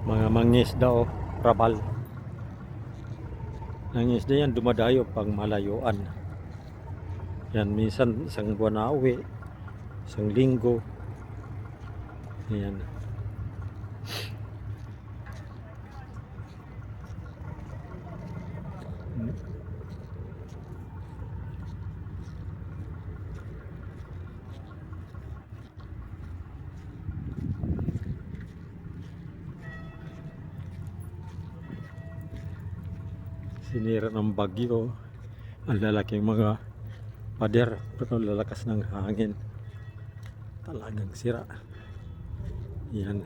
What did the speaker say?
Mga mangingisda o rabal. Nangingisda yan, dumadayo pang malayuan. Yan, minsan isang buwan na uwi, isang linggo. Yan. Sinira ng bagyo ang lalaking mga pader, pero lalakas ng hangin, talagang sira. Yan.